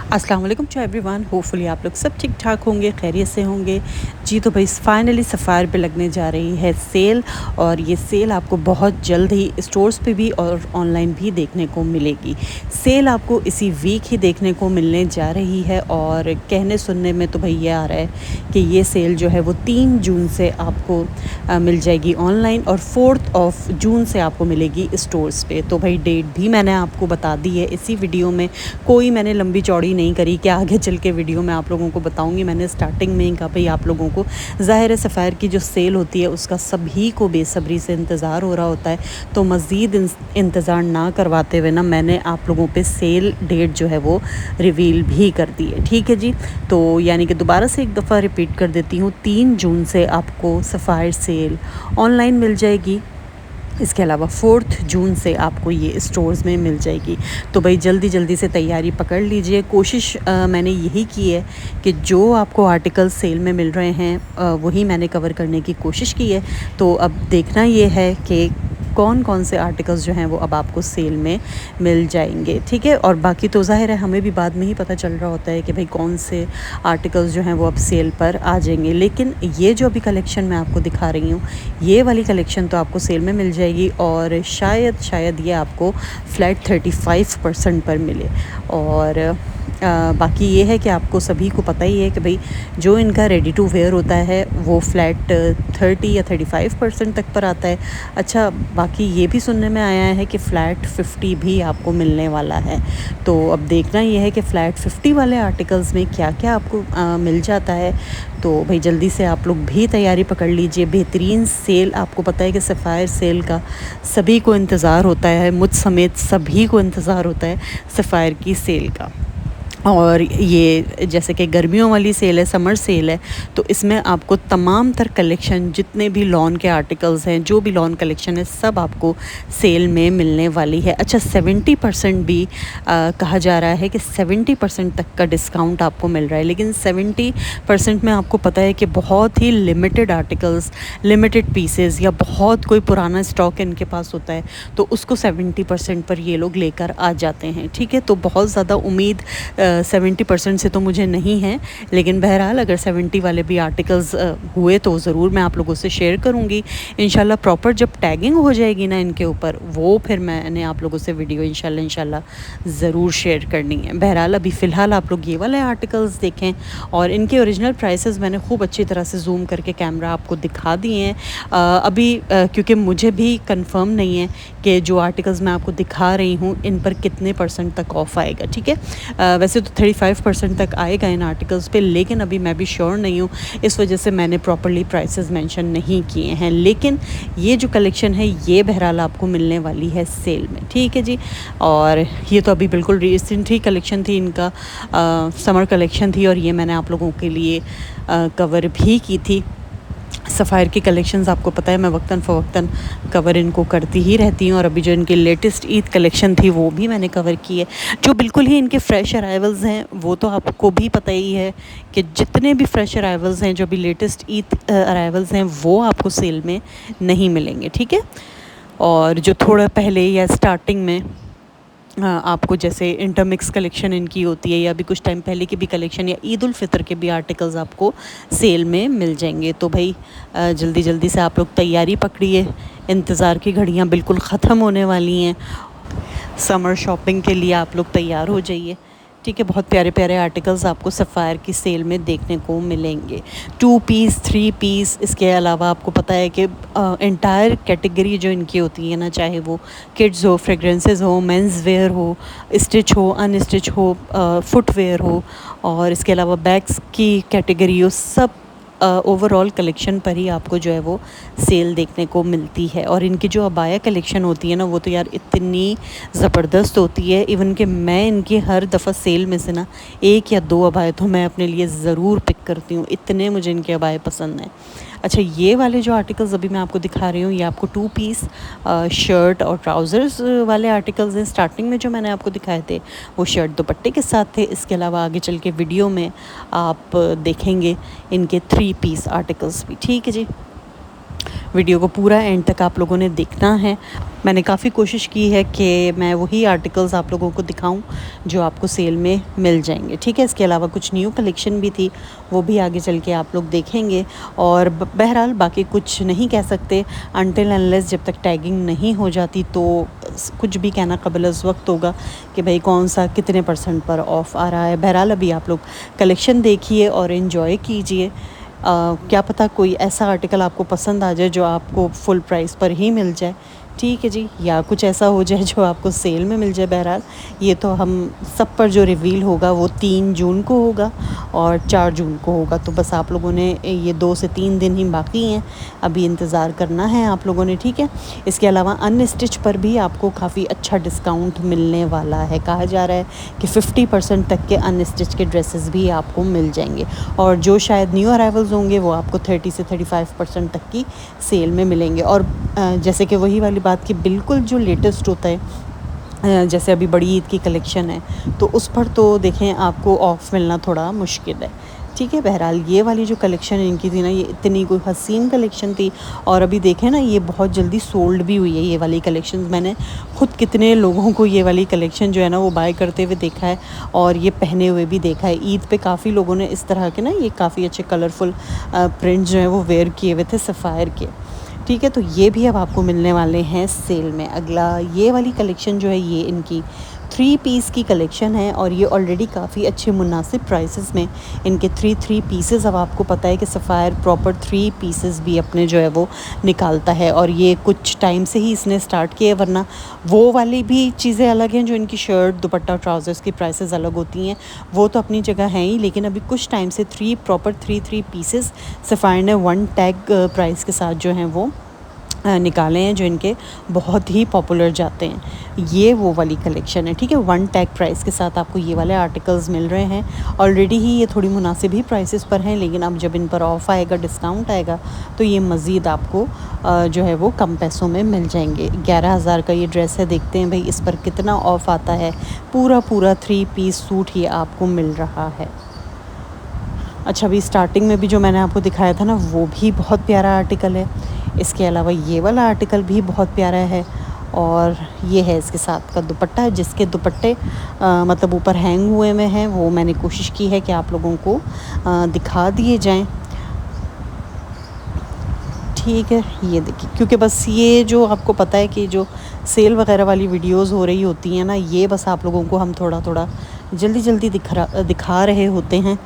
अस्सलाम वालेकुम to everyone. Hopefully आप लोग सब ठीक ठाक होंगे, खैरियत से होंगे। जी तो भाई फाइनली सफ़ायर पे लगने जा रही है सेल, और ये सेल आपको बहुत जल्द ही स्टोर्स पे भी और ऑनलाइन भी देखने को मिलेगी। सेल आपको इसी वीक ही देखने को मिलने जा रही है, और कहने सुनने में तो भाई ये आ रहा है कि ये सेल जो है वो 3 जून से आपको मिल जाएगी ऑनलाइन, और 4 जून से आपको मिलेगी स्टोर्स पे। तो भाई डेट भी मैंने आपको बता दी है इसी वीडियो में, कोई मैंने लंबी चौड़ी नहीं करी कि आगे चल के वीडियो में आप लोगों को बताऊंगी। मैंने स्टार्टिंग में ही कहा भाई आप लोगों को ज़ाहिर है सफ़ायर की जो सेल होती है उसका सभी को बेसब्री से इंतज़ार हो रहा होता है, तो मज़ीद इंतज़ार ना करवाते हुए ना मैंने आप लोगों पे सेल डेट जो है वो रिवील भी कर दी है। ठीक है जी, तो यानी कि दोबारा से एक दफ़ा रिपीट कर देती हूँ, 3 जून से आपको सफ़ायर सेल ऑनलाइन मिल जाएगी। इसके अलावा 4 जून से आपको ये स्टोर्स में मिल जाएगी। तो भाई जल्दी जल्दी से तैयारी पकड़ लीजिए। कोशिश मैंने यही की है कि जो आपको आर्टिकल सेल में मिल रहे हैं वही मैंने कवर करने की कोशिश की है। तो अब देखना ये है कि कौन कौन से आर्टिकल्स जो हैं वो अब आपको सेल में मिल जाएंगे। ठीक है, और बाकी तो ज़ाहिर है हमें भी बाद में ही पता चल रहा होता है कि भाई कौन से आर्टिकल्स जो हैं वो अब सेल पर आ जाएंगे। लेकिन ये जो अभी कलेक्शन मैं आपको दिखा रही हूँ, ये वाली कलेक्शन तो आपको सेल में मिल जाएगी, और शायद ये आपको फ्लैट 35% पर मिले। और बाकी ये है कि आपको सभी को पता ही है कि भाई जो इनका रेडी टू वेयर होता है वो फ्लैट 30 या 35% तक पर आता है। अच्छा, बाकी ये भी सुनने में आया है कि फ़्लैट 50 भी आपको मिलने वाला है। तो अब देखना ये है कि फ़्लैट 50 वाले आर्टिकल्स में क्या क्या आपको मिल जाता है। तो भाई जल्दी से आप लोग भी तैयारी पकड़ लीजिए। बेहतरीन सेल, आपको पता है कि सफ़ायर सेल का सभी को इंतज़ार होता है, मुझ समेत सभी को इंतज़ार होता है सफ़ायर की सेल का। और ये जैसे कि गर्मियों वाली सेल है, समर सेल है, तो इसमें आपको तमाम तर कलेक्शन जितने भी लॉन के आर्टिकल्स हैं, जो भी लॉन कलेक्शन है, सब आपको सेल में मिलने वाली है। अच्छा, 70% भी कहा जा रहा है कि 70% तक का डिस्काउंट आपको मिल रहा है, लेकिन 70% में आपको पता है कि बहुत ही लिमिटेड आर्टिकल्स, लिमिटेड पीसेस, या बहुत कोई पुराना स्टॉक इनके पास होता है तो उसको 70% पर ये लोग लेकर आ जाते हैं। ठीक है, तो बहुत ज़्यादा उम्मीद 70% से तो मुझे नहीं है, लेकिन बहरहाल अगर 70 वाले भी आर्टिकल्स हुए तो ज़रूर मैं आप लोगों से शेयर करूँगी इंशाल्लाह। प्रॉपर जब टैगिंग हो जाएगी ना इनके ऊपर, वो फिर मैंने आप लोगों से वीडियो इंशाल्लाह ज़रूर शेयर करनी है। बहरहाल अभी फ़िलहाल आप लोग ये वाले आर्टिकल्स देखें, और इनके ओरिजिनल प्राइसेस मैंने खूब अच्छी तरह से जूम करके कैमरा आपको दिखा दिए हैं। अभी क्योंकि मुझे भी कंफर्म नहीं है कि जो आर्टिकल्स मैं आपको दिखा रही हूँ इन पर कितने % तक ऑफ़ आएगा। ठीक है, वैसे तो 35% तक आएगा इन आर्टिकल्स पे, लेकिन अभी मैं भी श्योर नहीं हूँ, इस वजह से मैंने प्रॉपर्ली प्राइसेस मेंशन नहीं किए हैं। लेकिन ये जो कलेक्शन है ये बहरहाल आपको मिलने वाली है सेल में। ठीक है जी, और ये तो अभी बिल्कुल रिसेंट ही कलेक्शन थी इनका, समर कलेक्शन थी, और ये मैंने आप लोगों के लिए कवर भी की थी। सफ़ायर की कलेक्शंस आपको पता है मैं वक्तन फ़वक्तन कवर इनको करती ही रहती हूँ, और अभी जो इनकी लेटेस्ट ईद कलेक्शन थी वो भी मैंने कवर की है। जो बिल्कुल ही इनके फ़्रेश अराइवल्स हैं वो तो आपको भी पता ही है कि जितने भी फ़्रेश अराइवल्स हैं, जो भी लेटेस्ट ईद अराइवल्स हैं, वो आपको सेल में नहीं मिलेंगे। ठीक है, और जो थोड़ा पहले या स्टार्टिंग में आपको जैसे इंटरमिक्स कलेक्शन इनकी होती है, या अभी कुछ टाइम पहले की भी कलेक्शन, या ईद उल फितर के भी आर्टिकल्स आपको सेल में मिल जाएंगे। तो भाई जल्दी जल्दी से आप लोग तैयारी पकड़िए, इंतज़ार की घड़ियां बिल्कुल ख़त्म होने वाली हैं। समर शॉपिंग के लिए आप लोग तैयार हो जाइए। ठीक है, बहुत प्यारे प्यारे आर्टिकल्स आपको सफ़ायर की सेल में देखने को मिलेंगे। 2 पीस, 3 पीस, इसके अलावा आपको पता है कि एंटायर कैटेगरी जो इनकी होती है ना, चाहे वो किड्स हो, फ्रेगरेंसेस हो, मेंस वेयर हो, स्टिच हो, अनस्टिच हो, फुटवेयर हो, और इसके अलावा बैग्स की कैटेगरी हो, सब ओवरऑल कलेक्शन पर ही आपको जो है वो सेल देखने को मिलती है। और इनकी जो अबाया कलेक्शन होती है ना, वो तो यार इतनी ज़बरदस्त होती है। इवन कि मैं इनकी हर दफ़ा सेल में से ना 1 या 2 अबाए तो मैं अपने लिए ज़रूर पिक करती हूँ, इतने मुझे इनके अबाए पसंद हैं। अच्छा, ये वाले जो आर्टिकल्स अभी मैं आपको दिखा रही हूँ, ये आपको 2 पीस शर्ट और ट्राउज़र्स वाले आर्टिकल्स हैं। स्टार्टिंग में जो मैंने आपको दिखाए थे वो शर्ट दुपट्टे के साथ थे। इसके अलावा आगे चल के वीडियो में आप देखेंगे इनके 3 पीस आर्टिकल्स भी। ठीक है जी, वीडियो को पूरा एंड तक आप लोगों ने देखना है। मैंने काफ़ी कोशिश की है कि मैं वही आर्टिकल्स आप लोगों को दिखाऊं जो आपको सेल में मिल जाएंगे, ठीक है। इसके अलावा कुछ न्यू कलेक्शन भी थी, वो भी आगे चल के आप लोग देखेंगे। और बहरहाल बाकी कुछ नहीं कह सकते अनटिल अनलेस जब तक टैगिंग नहीं हो जाती, तो कुछ भी कहना कबिल उस वक्त होगा कि भाई कौन सा कितने % पर ऑफ़ आ रहा है। बहरहाल अभी आप लोग कलेक्शन देखिए और इन्जॉय कीजिए। क्या पता कोई ऐसा आर्टिकल आपको पसंद आ जाए जो आपको फुल प्राइस पर ही मिल जाए, ठीक है जी, या कुछ ऐसा हो जाए जो आपको सेल में मिल जाए। बहरहाल ये तो हम सब पर जो रिवील होगा वो 3 जून को होगा और 4 जून को होगा। तो बस आप लोगों ने ये 2 से 3 दिन ही बाकी हैं, अभी इंतज़ार करना है आप लोगों ने, ठीक है। इसके अलावा अनस्टिच पर भी आपको काफ़ी अच्छा डिस्काउंट मिलने वाला है। कहा जा रहा है कि 50% तक के अनस्टिच के ड्रेसेस भी आपको मिल जाएंगे, और जो शायद न्यू अराइवल्स होंगे वो आपको 30 से 35% तक की सेल में मिलेंगे। और जैसे कि वही वाली बात कि बिल्कुल जो लेटेस्ट होता है, जैसे अभी बड़ी ईद की कलेक्शन है तो उस पर तो देखें आपको ऑफ़ मिलना थोड़ा मुश्किल है, ठीक है। बहरहाल ये वाली जो कलेक्शन इनकी थी ना, ये इतनी कोई हसीन कलेक्शन थी, और अभी देखें ना ये बहुत जल्दी सोल्ड भी हुई है ये वाली कलेक्शन। मैंने खुद कितने लोगों को ये वाली कलेक्शन जो है ना वो बाय करते हुए देखा है और ये पहने हुए भी देखा है। ईद पे काफ़ी लोगों ने इस तरह के ना ये काफ़ी अच्छे कलरफुल प्रिंट जो है वो वेयर किए हुए थे सफ़ायर के, ठीक है। तो ये भी अब आपको मिलने वाले हैं सेल में। अगला ये वाली कलेक्शन जो है ये इनकी 3 पीस की कलेक्शन है, और ये ऑलरेडी काफ़ी अच्छे मुनासिब प्राइसेस में इनके 3 पीसेस। अब आपको पता है कि सफ़ायर प्रॉपर 3 पीसेस भी अपने जो है वो निकालता है, और ये कुछ टाइम से ही इसने स्टार्ट किया, वरना वो वाली भी चीज़ें अलग हैं जो इनकी शर्ट दुपट्टा ट्राउज़र्स की प्राइसेस अलग होती हैं, वो तो अपनी जगह हैं ही। लेकिन अभी कुछ टाइम से प्रॉपर 3 पीसेस सफ़ायर ने 1 टैग प्राइस के साथ जो हैं वो निकाले हैं, जो इनके बहुत ही पॉपुलर जाते हैं। ये वो वाली कलेक्शन है, ठीक है। 1 टैग प्राइस के साथ आपको ये वाले आर्टिकल्स मिल रहे हैं। ऑलरेडी ही ये थोड़ी मुनासिब ही प्राइसेस पर हैं, लेकिन अब जब इन पर ऑफ़ आएगा, डिस्काउंट आएगा, तो ये मज़ीद आपको जो है वो कम पैसों में मिल जाएंगे। 11,000 का ये ड्रेस है, देखते हैं भाई इस पर कितना ऑफ़ आता है। पूरा 3 पीस सूट ये आपको मिल रहा है। अच्छा, अभी स्टार्टिंग में भी जो मैंने आपको दिखाया था ना, वो भी बहुत प्यारा आर्टिकल है। इसके अलावा ये वाला आर्टिकल भी बहुत प्यारा है, और ये है इसके साथ का दुपट्टा, जिसके दुपट्टे मतलब ऊपर हैंग हुए में हैं, वो मैंने कोशिश की है कि आप लोगों को दिखा दिए जाएं, ठीक है। ये देखिए, क्योंकि बस ये जो आपको पता है कि जो सेल वगैरह वाली वीडियोस हो रही होती हैं ना, ये बस आप लोगों को हम थोड़ा थोड़ा जल्दी दिखा रहे होते हैं,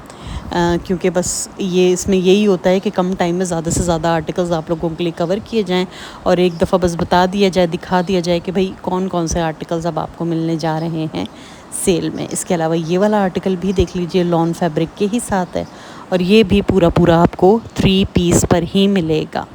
क्योंकि बस ये इसमें यही होता है कि कम टाइम में ज़्यादा से ज़्यादा आर्टिकल्स आप लोगों के लिए कवर किए जाएं, और एक दफ़ा बस बता दिया जाए, दिखा दिया जाए कि भाई कौन कौन से आर्टिकल्स अब आपको मिलने जा रहे हैं सेल में। इसके अलावा ये वाला आर्टिकल भी देख लीजिए, लॉन फैब्रिक के ही साथ है, और ये भी पूरा आपको 3 पीस पर ही मिलेगा,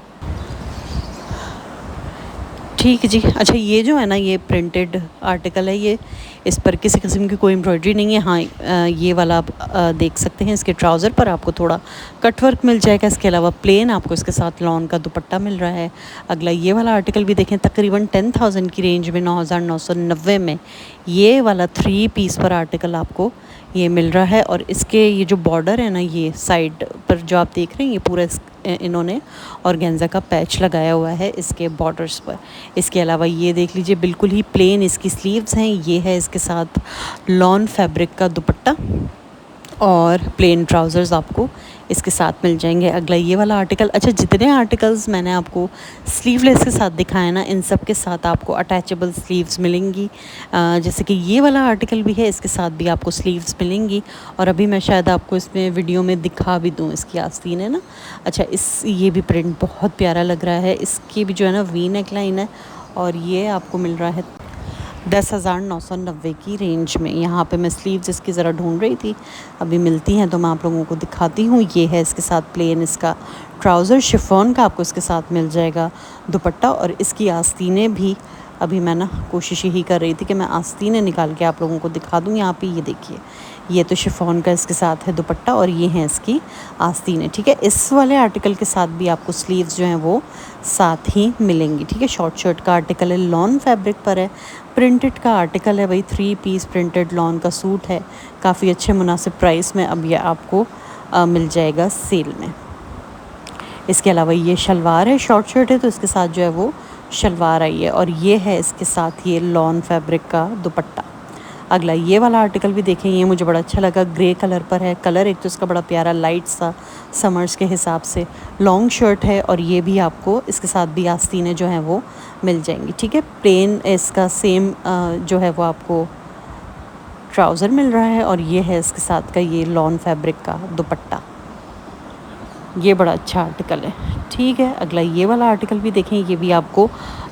ठीक है जी। अच्छा, ये जो है ना ये प्रिंटेड आर्टिकल है, ये इस पर किसी किस्म की कोई एम्ब्रॉयडरी नहीं है। हाँ, ये वाला आप देख सकते हैं, इसके ट्राउज़र पर आपको थोड़ा कट वर्क मिल जाएगा। इसके अलावा प्लेन आपको इसके साथ लॉन का दुपट्टा मिल रहा है। अगला ये वाला आर्टिकल भी देखें, तकरीबन 10,000 की रेंज में 9,990 में ये वाला 3 पीस पर आर्टिकल आपको ये मिल रहा है। और इसके ये जो बॉर्डर है ना, ये साइड पर जो आप देख रहे हैं, ये पूरा इन्होंने ऑर्गेन्जा का पैच लगाया हुआ है इसके बॉर्डर्स पर। इसके अलावा ये देख लीजिए, बिल्कुल ही प्लेन इसकी स्लीव्स हैं। ये है इसके साथ लॉन फैब्रिक का दुपट्टा, और प्लेन ट्राउज़र्स आपको इसके साथ मिल जाएंगे। अगला ये वाला आर्टिकल, अच्छा जितने आर्टिकल्स मैंने आपको स्लीवलेस के साथ दिखाए ना, इन सब के साथ आपको अटैचेबल स्लीव्स मिलेंगी। जैसे कि ये वाला आर्टिकल भी है, इसके साथ भी आपको स्लीव्स मिलेंगी, और अभी मैं शायद आपको इसमें वीडियो में दिखा भी दूँ, इसकी आस्तीन है ना। अच्छा, ये भी प्रिंट बहुत प्यारा लग रहा है, इसकी भी जो है ना वी नेक लाइन है, और ये आपको मिल रहा है 10,990 की रेंज में। यहाँ पे मैं स्लीव्स इसकी ज़रा ढूंढ रही थी, अभी मिलती हैं तो मैं आप लोगों को दिखाती हूँ। ये है इसके साथ प्लेन इसका ट्राउज़र, शिफॉन का आपको इसके साथ मिल जाएगा दुपट्टा, और इसकी आस्तीनें भी अभी मैं ना कोशिश यही कर रही थी कि मैं आस्तीनें निकाल के आप लोगों को दिखा दूँ। यहाँ पे ये देखिए, ये तो शिफॉन का इसके साथ है दुपट्टा, और ये हैं इसकी आस्तीनें, ठीक है। इस वाले आर्टिकल के साथ भी आपको स्लीव्स जो हैं वो साथ ही मिलेंगी, ठीक है। शॉर्ट शर्ट का आर्टिकल है, लॉन फैब्रिक पर है, प्रिंटेड का आर्टिकल है भाई, 3 पीस प्रिंटेड लॉन का सूट है, काफ़ी अच्छे मुनासिब प्राइस में अब ये आपको मिल जाएगा सेल में, इसके अलावा ये शलवार है, शॉर्ट शर्ट है तो इसके साथ जो है वो शलवार आई है, और ये है इसके साथ ये लॉन फैब्रिक का दुपट्टा। अगला ये वाला आर्टिकल भी देखें, ये मुझे बड़ा अच्छा लगा, ग्रे कलर पर है। कलर एक तो इसका बड़ा प्यारा लाइट सा समर्स के हिसाब से, लॉन्ग शर्ट है, और ये भी आपको इसके साथ भी आस्तीनें जो हैं वो मिल जाएंगी। ठीक है, प्लेन इसका सेम जो है वो आपको ट्राउज़र मिल रहा है, और ये है इसके साथ का ये लॉन फैब्रिक का दुपट्टा। ये बड़ा अच्छा आर्टिकल है। ठीक है, अगला ये वाला आर्टिकल भी देखें, ये भी आपको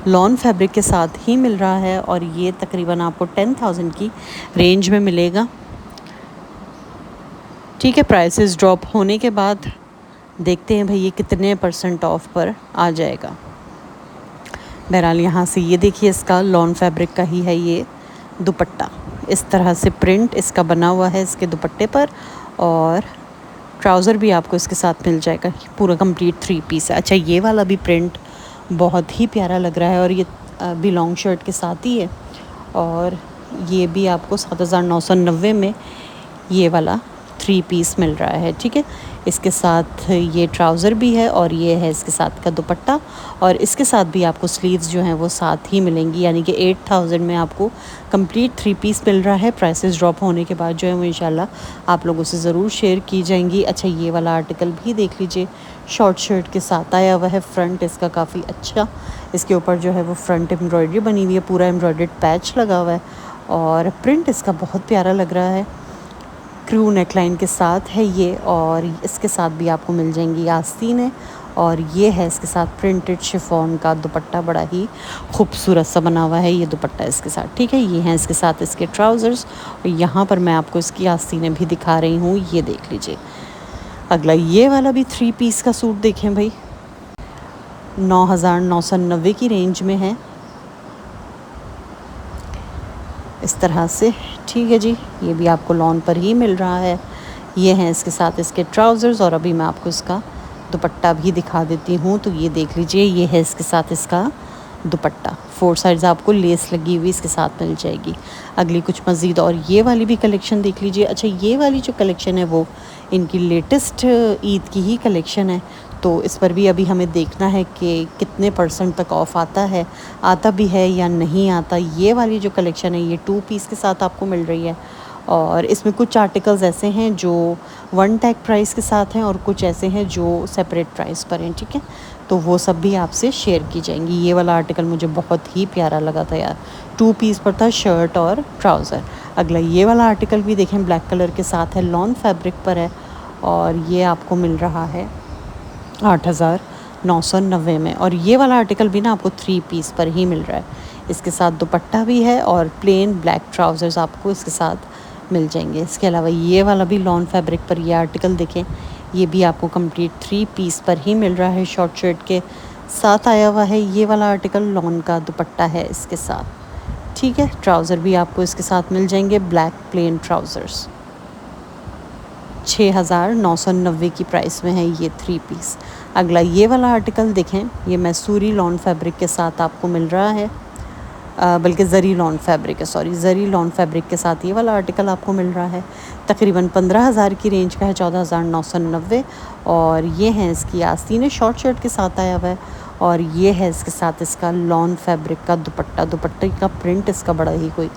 लॉन फैब्रिक के साथ ही मिल रहा है, और ये तकरीबन आपको 10,000 की रेंज में मिलेगा। ठीक है, प्राइसेस ड्रॉप होने के बाद देखते हैं भाई ये कितने % ऑफ पर आ जाएगा। बहरहाल यहाँ से ये देखिए, इसका लॉन फैब्रिक का ही है ये दुपट्टा, इस तरह से प्रिंट इसका बना हुआ है इसके दुपट्टे पर, और ट्राउज़र भी आपको इसके साथ मिल जाएगा। पूरा कंप्लीट 3 पीस है। अच्छा, ये वाला भी प्रिंट बहुत ही प्यारा लग रहा है, और ये भी लॉन्ग शर्ट के साथ ही है, और ये भी आपको 7,990 में ये वाला 3 पीस मिल रहा है। ठीक है, इसके साथ ये ट्राउज़र भी है, और ये है इसके साथ का दुपट्टा, और इसके साथ भी आपको स्लीव्स जो हैं वो साथ ही मिलेंगी, यानी कि 8,000 में आपको कंप्लीट 3 पीस मिल रहा है। प्राइसेस ड्रॉप होने के बाद जो है वो इंशाल्लाह आप लोगों से ज़रूर शेयर की जाएंगी। अच्छा, ये वाला आर्टिकल भी देख लीजिए, शॉर्ट शर्ट के साथ आया हुआ है। फ्रंट इसका काफ़ी अच्छा, इसके ऊपर जो है वो फ्रंट एम्ब्रॉयडरी बनी हुई है, पूरा एम्ब्रॉयडर्ड पैच लगा हुआ है, और प्रिंट इसका बहुत प्यारा लग रहा है। क्रू नेकलाइन के साथ है ये, और इसके साथ भी आपको मिल जाएंगी आस्तीनें, और ये है इसके साथ प्रिंटेड शिफॉन का दुपट्टा, बड़ा ही खूबसूरत सा बना हुआ है ये दुपट्टा इसके साथ। ठीक है, ये हैं इसके साथ इसके ट्राउज़र्स, और यहाँ पर मैं आपको इसकी आस्तीनें भी दिखा रही हूँ, ये देख लीजिए। अगला ये वाला भी 3 पीस का सूट देखें भाई, 9,990 की रेंज में है, इस तरह से। ठीक है जी, ये भी आपको लॉन पर ही मिल रहा है। ये हैं इसके साथ इसके ट्राउज़र्स, और अभी मैं आपको इसका दुपट्टा भी दिखा देती हूँ, तो ये देख लीजिए, ये है इसके साथ इसका दुपट्टा। 4 साइड्स आपको लेस लगी हुई इसके साथ मिल जाएगी। अगली कुछ मज़ीद और ये वाली भी कलेक्शन देख लीजिए। अच्छा, ये वाली जो कलेक्शन है वो इनकी लेटेस्ट ईद की ही कलेक्शन है, तो इस पर भी अभी हमें देखना है कि कितने % तक ऑफ़ आता भी है या नहीं आता। ये वाली जो कलेक्शन है ये 2 पीस के साथ आपको मिल रही है, और इसमें कुछ आर्टिकल्स ऐसे हैं जो 1 टैग प्राइस के साथ हैं, और कुछ ऐसे हैं जो सेपरेट प्राइस पर हैं। ठीक है, तो वो सब भी आपसे शेयर की जाएंगी। ये वाला आर्टिकल मुझे बहुत ही प्यारा लगा था यार, 2 पीस पर था, शर्ट और ट्राउज़र। अगला ये वाला आर्टिकल भी देखें, ब्लैक कलर के साथ है, लॉन फैब्रिक पर है, और ये आपको मिल रहा है 8,990 में। और ये वाला आर्टिकल भी ना आपको 3 पीस पर ही मिल रहा है, इसके साथ दुपट्टा भी है, और प्लेन ब्लैक ट्राउज़र्स आपको इसके साथ मिल जाएंगे। इसके अलावा ये वाला भी लॉन फैब्रिक पर ये आर्टिकल देखें, ये भी आपको कंप्लीट 3 पीस पर ही मिल रहा है, शॉर्ट शर्ट के साथ आया हुआ है। ये वाला आर्टिकल लॉन का दुपट्टा है इसके साथ। ठीक है, ट्राउज़र भी आपको इसके साथ मिल जाएंगे, ब्लैक प्लेन ट्राउज़र्स। 6,990 की प्राइस में है ये 3 पीस। अगला ये वाला आर्टिकल देखें, ये मैसूरी लॉन फैब्रिक के साथ आपको मिल रहा है, बल्कि ज़री लॉन फैब्रिक है, सॉरी, ज़री लॉन फैब्रिक के साथ ये वाला आर्टिकल आपको मिल रहा है। तकरीबन 15,000 की रेंज का है, 14,990, और ये हैं इसकी आस्तीनें, शॉर्ट शर्ट के साथ आया हुआ है, और ये है इसके साथ इसका लॉन फैब्रिक का दुपट्टा। दुपट्टे का प्रिंट इसका बड़ा ही कोई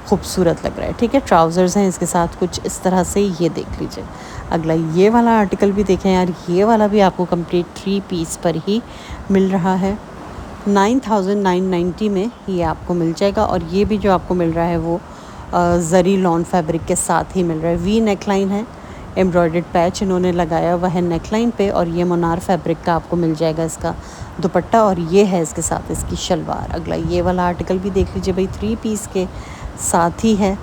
खूबसूरत लग रहा है। ठीक है, ट्राउज़र्स हैं इसके साथ कुछ इस तरह से, ये देख लीजिए। अगला ये वाला आर्टिकल भी देखें यार, ये वाला भी आपको कंप्लीट 3 पीस पर ही मिल रहा है, 9,990 में ये आपको मिल जाएगा। और ये भी जो आपको मिल रहा है वो ज़री लॉन फैब्रिक के साथ ही मिल रहा है। वी नेकलाइन है, एम्ब्रॉयडर्ड पैच इन्होंने लगाया हुआ है नेकलाइन पे, और ये मोनार फैब्रिक का आपको मिल जाएगा इसका दुपट्टा, और ये है इसके साथ इसकी शलवार। अगला ये वाला आर्टिकल भी देख लीजिए भाई, 3 पीस के साथ ही है,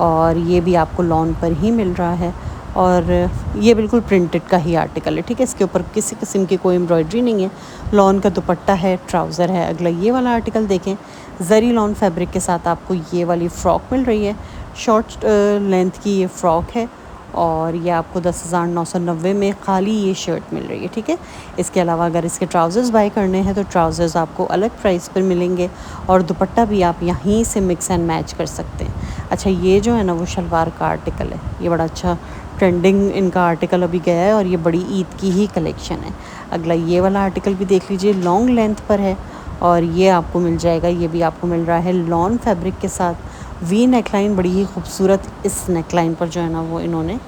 और ये भी आपको लॉन पर ही मिल रहा है, और ये बिल्कुल प्रिंटेड का ही आर्टिकल है। ठीक है, इसके ऊपर किसी किस्म की कोई एम्ब्रॉयडरी नहीं है, लॉन का दुपट्टा है, ट्राउज़र है। अगला ये वाला आर्टिकल देखें, ज़री लॉन फैब्रिक के साथ आपको ये वाली फ़्रॉक मिल रही है, शॉर्ट लेंथ की ये फ़्रॉक है, और ये आपको 10,990 में खाली ये शर्ट मिल रही है। ठीक है, इसके अलावा अगर इसके ट्राउज़र्स बाय करने हैं तो ट्राउज़र्स आपको अलग प्राइस पर मिलेंगे, और दुपट्टा भी आप यहीं से मिक्स एंड मैच कर सकते हैं। अच्छा, ये जो है ना वो शलवार का आर्टिकल है, ये बड़ा अच्छा ट्रेंडिंग इनका आर्टिकल अभी गया है और ये बड़ी ईद की ही कलेक्शन है। अगला ये वाला आर्टिकल भी देख लीजिए, लॉन्ग लेंथ पर है और ये आपको मिल जाएगा, ये भी आपको मिल रहा है लॉन फैब्रिक के साथ। वी नेकलाइन, बड़ी ही खूबसूरत इस नेकलाइन पर जो है ना वो इन्होंने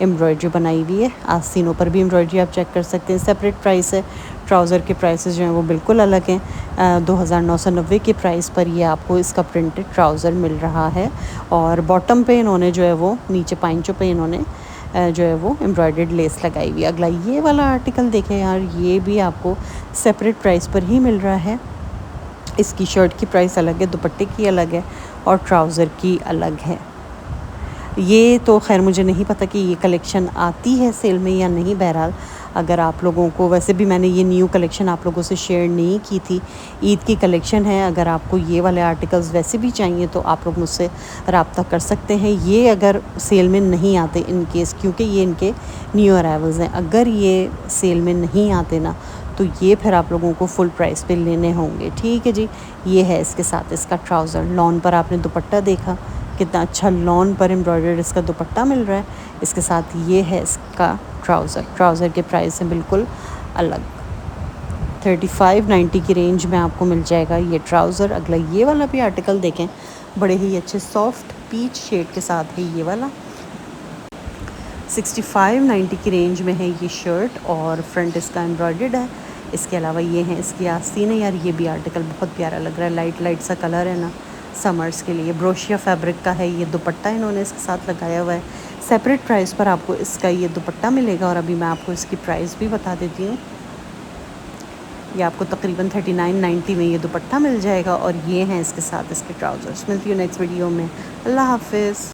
एम्ब्रॉयडरी बनाई हुई है। आस्तीनों पर भी एम्ब्रॉयडरी आप चेक कर सकते हैं। सेपरेट प्राइस है। ट्राउज़र के प्राइसेस जो हैं वो बिल्कुल अलग हैं। 2990 के प्राइस पर ये आपको इसका प्रिंटेड ट्राउज़र मिल रहा है और बॉटम पे इन्होंने जो है वो नीचे पाइंचों पे इन्होंने जो है वो एम्ब्रॉयडर्ड लेस लगाई हुई है। अगला ये वाला आर्टिकल देखें यार, ये भी आपको सेपरेट प्राइस पर ही मिल रहा है। इसकी शर्ट की प्राइस अलग है, दुपट्टे की अलग है और ट्राउज़र की अलग है। ये तो खैर मुझे नहीं पता कि ये कलेक्शन आती है सेल में या नहीं। बहरहाल अगर आप लोगों को, वैसे भी मैंने ये न्यू कलेक्शन आप लोगों से शेयर नहीं की थी, ईद की कलेक्शन है। अगर आपको ये वाले आर्टिकल्स वैसे भी चाहिए तो आप लोग मुझसे रब्ता कर सकते हैं। ये अगर सेल में नहीं आते इन केस, क्योंकि ये इनके न्यू अराइवल्स हैं, अगर ये सेल में नहीं आते ना तो ये फिर आप लोगों को फुल प्राइस पे लेने होंगे। ठीक है जी। ये है इसके साथ इसका ट्राउज़र। लॉन पर आपने दुपट्टा देखा, कितना अच्छा लॉन पर एम्ब्रॉयडर्ड इसका दुपट्टा मिल रहा है। इसके साथ ये है इसका ट्राउज़र के प्राइस हैं बिल्कुल अलग। 3590 की रेंज में आपको मिल जाएगा ये ट्राउज़र। अगला ये वाला भी आर्टिकल देखें, बड़े ही अच्छे सॉफ्ट पीच शेड के साथ है ये वाला। 6590 की रेंज में है ये शर्ट और फ्रंट इसका एम्ब्रॉयडर्ड है। इसके अलावा ये हैं इसकी आस्तीन है। यार ये भी आर्टिकल बहुत प्यारा लग रहा है, लाइट लाइट सा कलर है ना समर्स के लिए। ब्रोशिया फैब्रिक का है ये दुपट्टा, इन्होंने इसके साथ लगाया हुआ है। सेपरेट प्राइस पर आपको इसका ये दुपट्टा मिलेगा और अभी मैं आपको इसकी प्राइस भी बता देती हूँ। ये आपको तकरीबन 3990 में ये दुपट्टा मिल जाएगा और ये हैं इसके साथ इसके ट्राउज़र्स। मिलती हूँ नेक्स्ट वीडियो में। अल्लाह हाफिज़।